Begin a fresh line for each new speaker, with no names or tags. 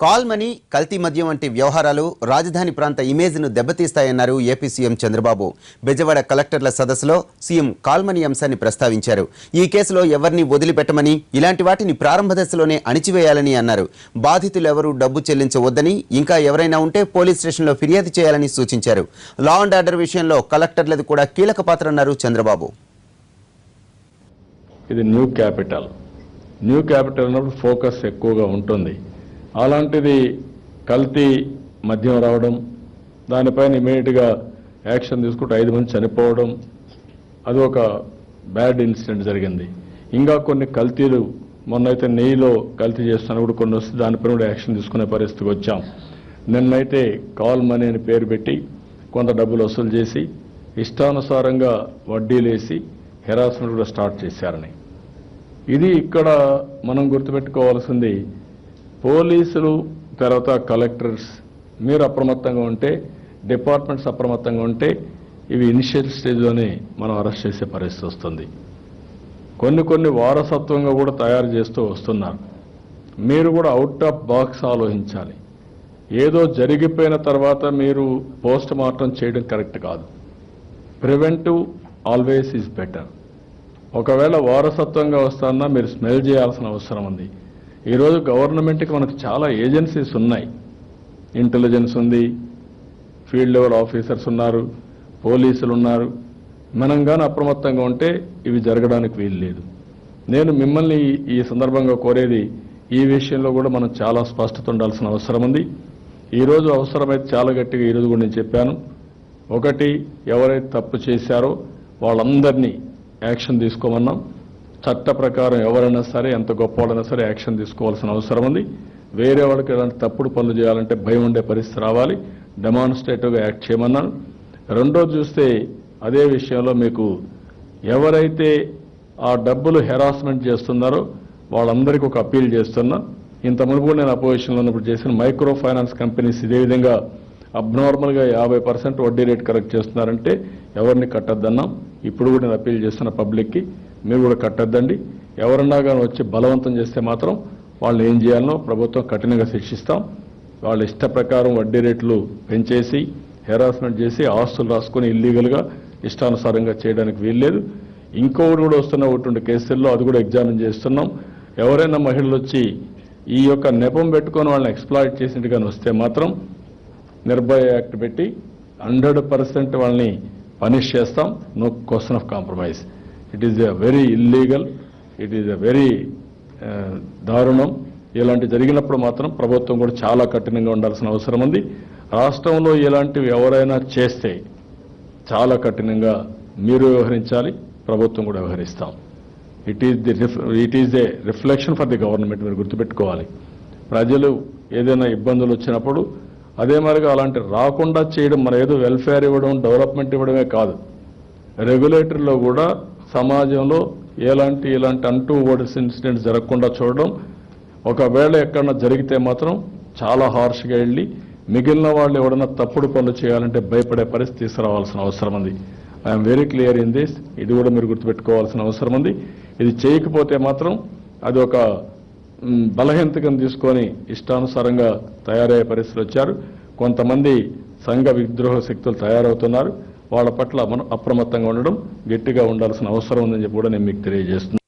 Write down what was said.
Call money, కల్తీ మద్యం వంటి వ్యవహారాలు రాజధాని ప్రాంత ఇమేజ్ను దెబ్బతీస్తాయన్నారు ఏపీ సీఎం చంద్రబాబు. బెజవాడ కలెక్టర్ల సదస్సులో సీఎం కాల్ మనీ అంశాన్ని ప్రస్తావించారు. ఈ కేసులో ఎవరిని వదిలిపెట్టమని, ఇలాంటి వాటిని ప్రారంభ దశలోనే అణిచివేయాలని అన్నారు. బాధితులు ఎవరూ డబ్బు చెల్లించవద్దని, ఇంకా ఎవరైనా ఉంటే పోలీస్ స్టేషన్లో ఫిర్యాదు చేయాలని సూచించారు. లా అండ్ ఆర్డర్ విషయంలో కలెక్టర్లది కూడా కీలక పాత్ర అన్నారు చంద్రబాబు.
ఇది న్యూ క్యాపిటల్ అన్నప్పుడు ఫోకస్ ఎక్కువగా ఉంటుంది. అలాంటిది కల్తీ మద్యం రావడం, దానిపైన ఇమీడియట్గా యాక్షన్ తీసుకుంటూ 5 మంది చనిపోవడం, అది ఒక బ్యాడ్ ఇన్సిడెంట్ జరిగింది. ఇంకా కొన్ని కల్తీలు మొన్నైతే నెయ్యిలో కల్తీ చేస్తున్నా కూడా కొన్ని వస్తే దానిపైన కూడా యాక్షన్ తీసుకునే పరిస్థితికి వచ్చాం. నిన్నైతే కాల్ మనీ అని పేరు పెట్టి కొంత డబ్బులు వసూలు చేసి ఇష్టానుసారంగా వడ్డీలేసి హెరాస్మెంట్ కూడా స్టార్ట్ చేశారని. ఇది ఇక్కడ మనం గుర్తుపెట్టుకోవాల్సింది, పోలీసులు తర్వాత కలెక్టర్స్ మీరు అప్రమత్తంగా ఉంటే, డిపార్ట్మెంట్స్ అప్రమత్తంగా ఉంటే ఇవి ఇనిషియల్ స్టేజ్లోనే మనం అరెస్ట్ చేసే పరిస్థితి వస్తుంది. కొన్ని వారసత్వంగా కూడా తయారు చేస్తూ వస్తున్నారు. మీరు కూడా అవుట్ ఆఫ్ బాక్స్ ఆలోచించాలి. ఏదో జరిగిపోయిన తర్వాత మీరు పోస్ట్ మార్టం చేయడం కరెక్ట్ కాదు. Preventive always is better. ఒకవేళ వారసత్వంగా వస్తున్నా మీరు స్మెల్ చేయాల్సిన అవసరం ఉంది. ఈరోజు గవర్నమెంట్కి మనకు చాలా ఏజెన్సీస్ ఉన్నాయి. ఇంటెలిజెన్స్ ఉంది, ఫీల్డ్ లెవెల్ ఆఫీసర్స్ ఉన్నారు, పోలీసులు ఉన్నారు. మనం కానీ అప్రమత్తంగా ఉంటే ఇవి జరగడానికి వీలు లేదు. నేను మిమ్మల్ని ఈ సందర్భంగా కోరేది, ఈ విషయంలో కూడా మనం చాలా స్పష్టత ఉండాల్సిన అవసరం ఉంది. ఈరోజు అవసరమైతే చాలా గట్టిగా ఈరోజు కూడా నేను చెప్పాను. ఒకటి, ఎవరైతే తప్పు చేశారో వాళ్ళందరినీ యాక్షన్ తీసుకోమన్నాం. చట్ట ప్రకారం ఎవరైనా సరే, ఎంత గొప్పవాళ్ళైనా సరే యాక్షన్ తీసుకోవాల్సిన అవసరం ఉంది. వేరే వాళ్ళకి ఎలాంటి తప్పుడు పనులు చేయాలంటే భయం ఉండే పరిస్థితి రావాలి. డెమాన్స్ట్రేటివ్గా యాక్ట్ చేయమన్నాను. రెండోది చూస్తే, అదే విషయంలో మీకు ఎవరైతే ఆ డబ్బులు హెరాస్మెంట్ చేస్తున్నారో వాళ్ళందరికీ ఒక అప్పీల్ చేస్తున్నా. ఇంత మునుపు నేను అపోజిషన్లో ఉన్నప్పుడు చేసిన మైక్రో ఫైనాన్స్ కంపెనీస్ ఇదే విధంగా అబ్నార్మల్గా 50% వడ్డీ రేట్ కరెక్ట్ చేస్తున్నారంటే ఎవరిని కట్టద్దన్నాం. ఇప్పుడు కూడా నేను అప్పీల్ చేస్తున్న పబ్లిక్కి, మీరు కూడా కట్టద్దండి. ఎవరన్నా కానీ వచ్చి బలవంతం చేస్తే మాత్రం వాళ్ళు ఏం చేయాలనో ప్రభుత్వం కఠినంగా శిక్షిస్తాం. వాళ్ళ ఇష్ట ప్రకారం వడ్డీ రేట్లు పెంచేసి హెరాస్మెంట్ చేసి ఆస్తులు రాసుకొని ఇల్లీగల్గా ఇష్టానుసారంగా చేయడానికి వీల్లేదు. ఇంకొకటి కూడా వస్తున్న ఒకటి కేసుల్లో అది కూడా ఎగ్జామిన్ చేస్తున్నాం. ఎవరైనా మహిళలు వచ్చి ఈ యొక్క నెపం పెట్టుకొని వాళ్ళని ఎక్స్ప్లాయిట్ చేసినట్టుగానే వస్తే మాత్రం నిర్భయ యాక్ట్ పెట్టి 100% వాళ్ళని పనిష్ చేస్తాం. No question of compromise. It is a very illegal, it is a very దారుణం. ఇలాంటి జరిగినప్పుడు మాత్రం ప్రభుత్వం కూడా చాలా కఠినంగా ఉండాల్సిన అవసరం ఉంది. రాష్ట్రంలో ఇలాంటివి ఎవరైనా చేస్తే చాలా కఠినంగా మీరు వ్యవహరించాలి, ప్రభుత్వం కూడా వ్యవహరిస్తాం. It is a reflection for the government. మీరు గుర్తుపెట్టుకోవాలి, ప్రజలు ఏదైనా ఇబ్బందులు వచ్చినప్పుడు అదే మరిగా అలాంటి రాకుండా చేయడం, మన ఏదో వెల్ఫేర్ ఇవ్వడం, డెవలప్మెంట్ ఇవ్వడమే కాదు, రెగ్యులేటరీలో కూడా సమాజంలో ఇలాంటి అన్‌టువర్డ్స్ ఇన్సిడెంట్స్ జరగకుండా చూడడం. ఒకవేళ ఎక్కడన్నా జరిగితే మాత్రం చాలా హార్ష్గా వెళ్ళి మిగిలిన వాళ్ళు ఎవడన్నా తప్పుడు పనులు చేయాలంటే భయపడే పరిస్థితి తీసుకురావాల్సిన అవసరం ఉంది. I'm very clear in this. ఇది కూడా మీరు గుర్తుపెట్టుకోవాల్సిన అవసరం ఉంది. ఇది చేయకపోతే మాత్రం అది ఒక బలహీనతగా తీసుకొని ఇష్టానుసారంగా తయారయ్యే పరిస్థితులు వచ్చారు. కొంతమంది సంఘ విద్రోహ శక్తులు తయారవుతున్నారు. వాళ్ళ పట్ల మనం అప్రమత్తంగా ఉండడం, గట్టిగా ఉండాల్సిన అవసరం ఉందని చెప్పి కూడా నేను మీకు తెలియజేస్తున్నాను.